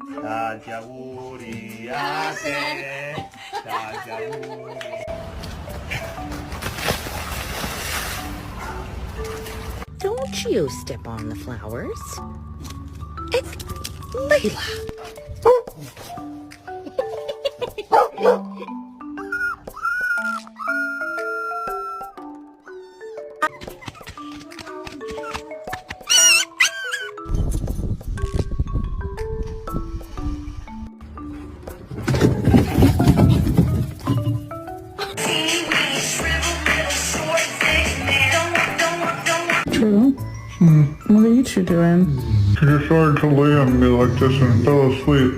다자 우리 아들 다자 우리 Don't you step on the flowers. Layla. True. What are you two doing? She decided to lay on me like this and fell asleep.